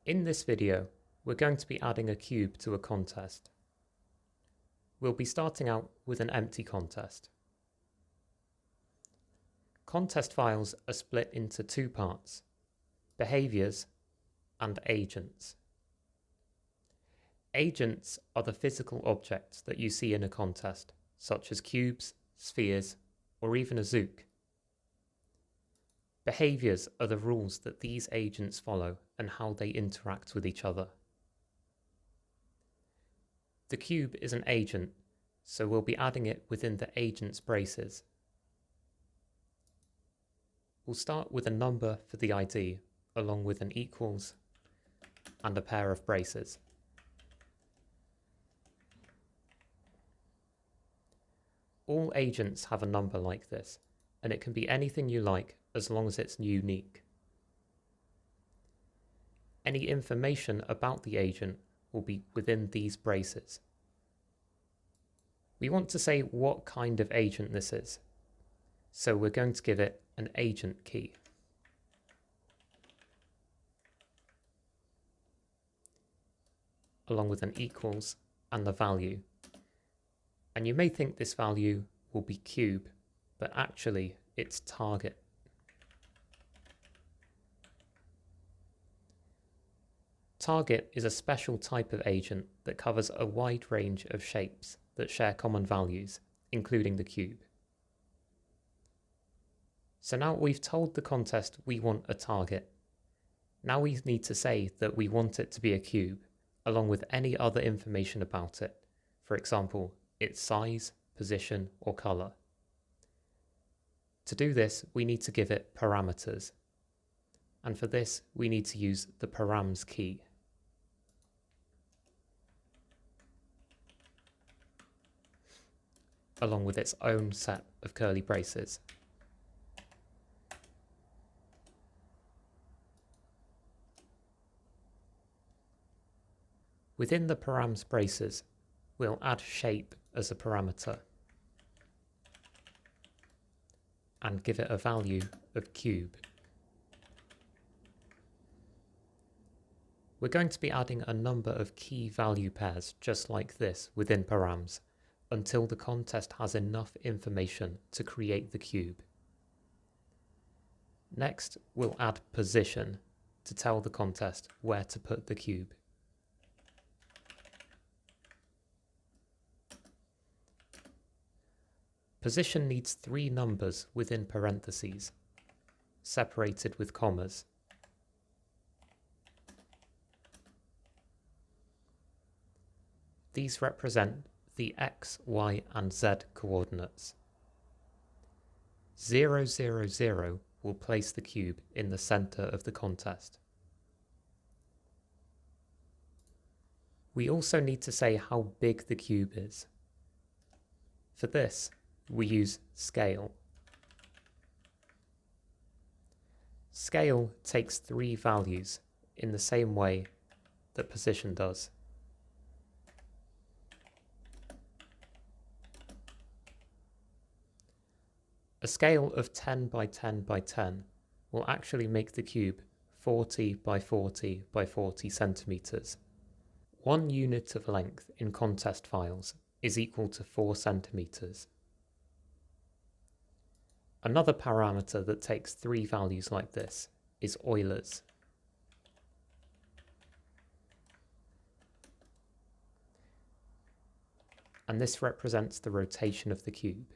In this video, we're going to be adding a cube to a contest. We'll be starting out with an empty contest. Contest files are split into two parts: behaviors and agents. Agents are the physical objects that you see in a contest, such as cubes, spheres, or even a zook. Behaviors are the rules that these agents follow and how they interact with each other. The cube is an agent, so we'll be adding it within the agent's braces. We'll start with a number for the ID, along with an equals and a pair of braces. All agents have a number like this, and it can be anything you like as long as it's unique. Any information about the agent will be within these braces. We want to say what kind of agent this is, so we're going to give it an agent key. Along with an equals and the value. And you may think this value will be cube, but actually it's target. Target is a special type of agent that covers a wide range of shapes that share common values, including the cube. So now we've told the contest we want a target. Now we need to say that we want it to be a cube, along with any other information about it. For example, its size, position, or color. To do this, we need to give it parameters. And for this, we need to use the params key. Along with its own set of curly braces. Within the params braces, we'll add shape as a parameter and give it a value of cube. We're going to be adding a number of key value pairs just like this within params until the contest has enough information to create the cube. Next, we'll add position to tell the contest where to put the cube. Position needs 3 numbers within parentheses, separated with commas. These represent the x, y, and z coordinates. 0, 0, 0 will place the cube in the center of the contest. We also need to say how big the cube is. For this, we use scale. Scale takes 3 values in the same way that position does. A scale of 10 by 10 by 10 will actually make the cube 40 by 40 by 40 centimeters. 1 unit of length in contest files is equal to 4 centimeters. Another parameter that takes 3 values like this is Euler's. And this represents the rotation of the cube.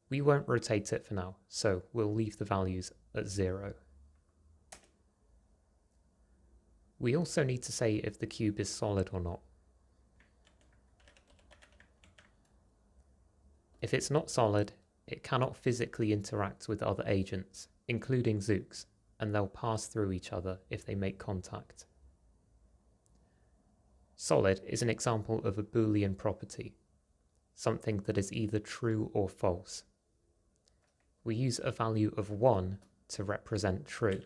We won't rotate it for now, so we'll leave the values at 0. We also need to say if the cube is solid or not. If it's not solid, it cannot physically interact with other agents, including zooks, and they'll pass through each other if they make contact. Solid is an example of a Boolean property, something that is either true or false. We use a value of 1 to represent true.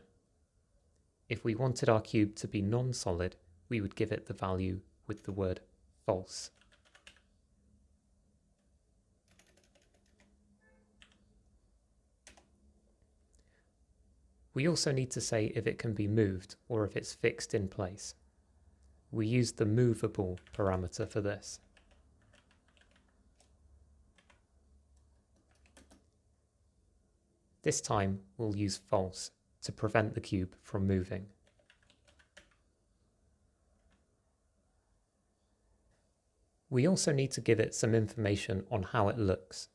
If we wanted our cube to be non-solid, we would give it the value with the word false. We also need to say if it can be moved or if it's fixed in place. We use the movable parameter for this. This time we'll use false to prevent the cube from moving. We also need to give it some information on how it looks.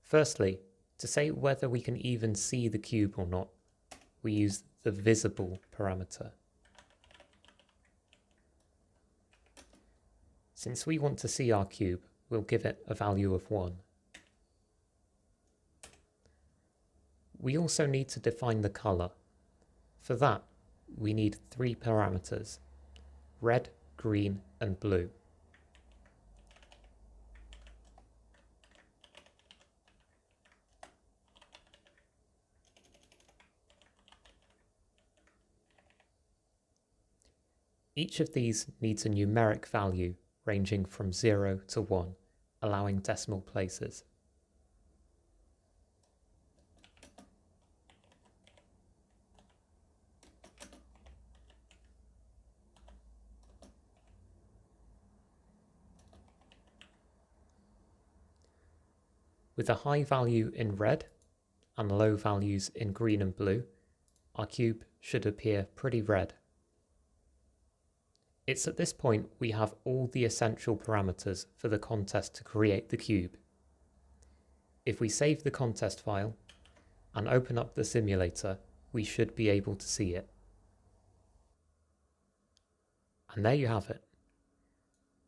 Firstly, to say whether we can even see the cube or not, we use the visible parameter. Since we want to see our cube, we'll give it a value of 1. We also need to define the color. For that, we need 3 parameters: red, green, and blue. Each of these needs a numeric value ranging from 0 to 1, allowing decimal places. With a high value in red and low values in green and blue, our cube should appear pretty red. It's at this point we have all the essential parameters for the contest to create the cube. If we save the contest file and open up the simulator, we should be able to see it. And there you have it.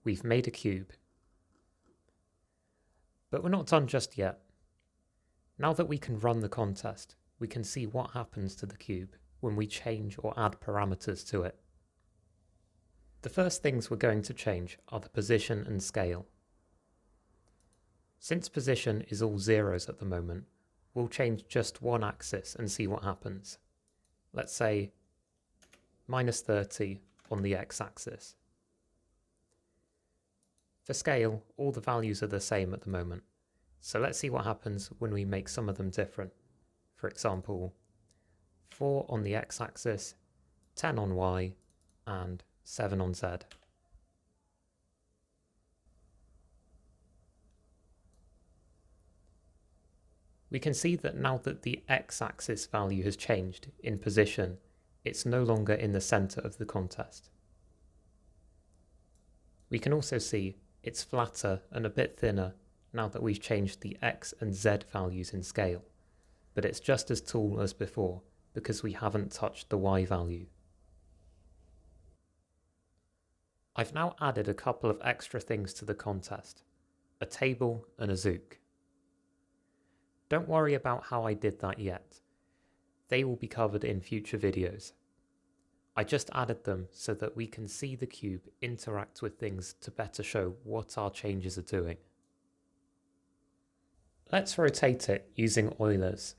We've made a cube. But we're not done just yet. Now that we can run the contest, we can see what happens to the cube when we change or add parameters to it. The first things we're going to change are the position and scale. Since position is all zeros at the moment, we'll change just one axis and see what happens. Let's say -30 on the x-axis. For scale, all the values are the same at the moment, so let's see what happens when we make some of them different. For example, 4 on the x-axis, 10 on y, and 7 on z. We can see that now that the x-axis value has changed in position, it's no longer in the center of the contest. We can also see it's flatter and a bit thinner now that we've changed the x and z values in scale, but it's just as tall as before because we haven't touched the y value. I've now added a couple of extra things to the contest, a table and a zook. Don't worry about how I did that yet. They will be covered in future videos. I just added them so that we can see the cube interact with things to better show what our changes are doing. Let's rotate it using Eulers.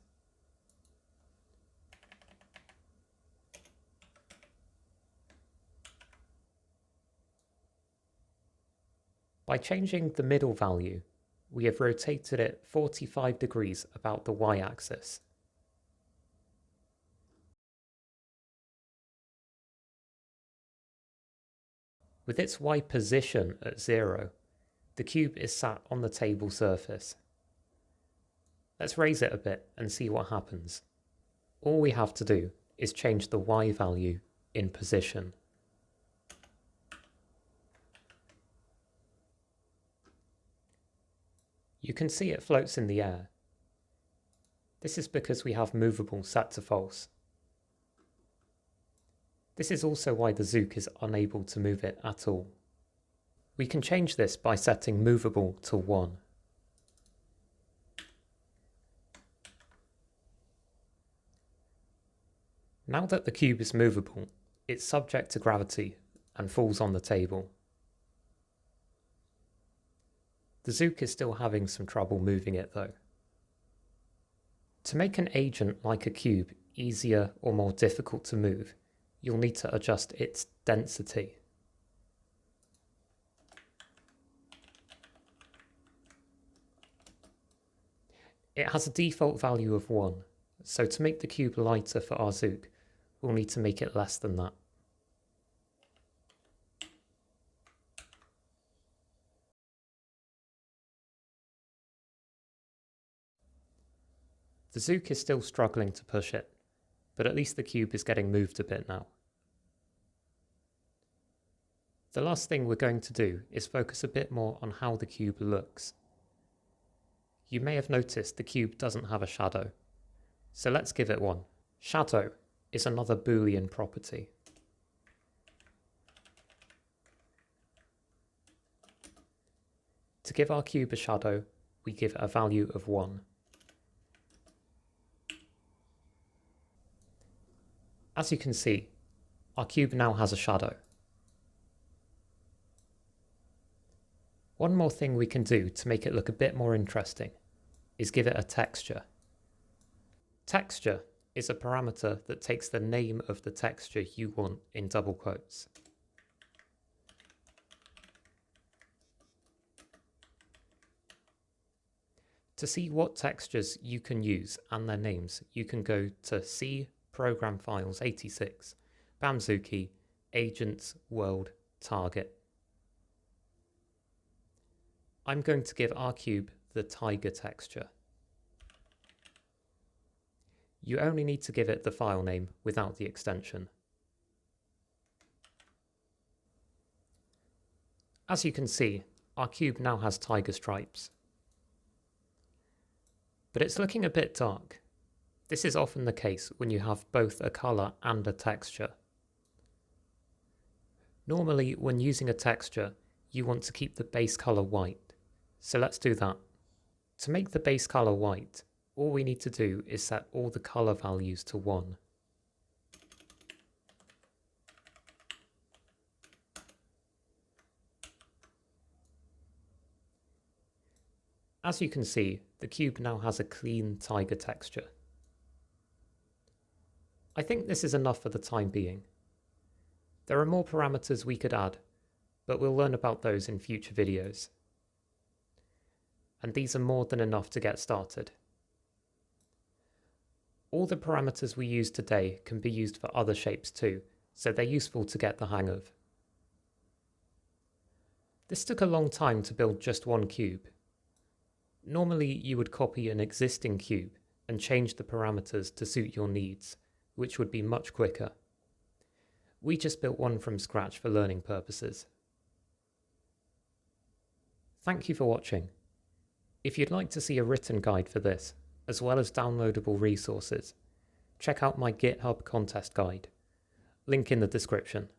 By changing the middle value, we have rotated it 45 degrees about the y-axis. With its y position at 0, the cube is sat on the table surface. Let's raise it a bit and see what happens. All we have to do is change the y value in position. You can see it floats in the air. This is because we have movable set to false. This is also why the zook is unable to move it at all. We can change this by setting movable to 1. Now that the cube is movable, it's subject to gravity and falls on the table. The zook is still having some trouble moving it though. To make an agent like a cube easier or more difficult to move, you'll need to adjust its density. It has a default value of 1, So to make the cube lighter for our Zook, we'll need to make it less than that. The Zook is still struggling to push it, but at least the cube is getting moved a bit now. The last thing we're going to do is focus a bit more on how the cube looks. You may have noticed the cube doesn't have a shadow, so let's give it one. Shadow is another Boolean property. To give our cube a shadow, we give a value of 1. As you can see, our cube now has a shadow. One more thing we can do to make it look a bit more interesting is give it a texture. Texture is a parameter that takes the name of the texture you want in double quotes. To see what textures you can use and their names, you can go to C Program Files 86, BAMZOOKi, Agents, World, Target. I'm going to give our cube the tiger texture. You only need to give it the file name without the extension. As you can see, our cube now has tiger stripes. But it's looking a bit dark. This is often the case when you have both a colour and a texture. Normally, when using a texture, you want to keep the base colour white. So let's do that. To make the base colour white, all we need to do is set all the colour values to 1. As you can see, the cube now has a clean tiger texture. I think this is enough for the time being. There are more parameters we could add, but we'll learn about those in future videos. And these are more than enough to get started. All the parameters we use today can be used for other shapes too, so they're useful to get the hang of. This took a long time to build just one cube. Normally you would copy an existing cube and change the parameters to suit your needs, which would be much quicker. We just built one from scratch for learning purposes. Thank you for watching. If you'd like to see a written guide for this, as well as downloadable resources, check out my GitHub contest guide. Link in the description.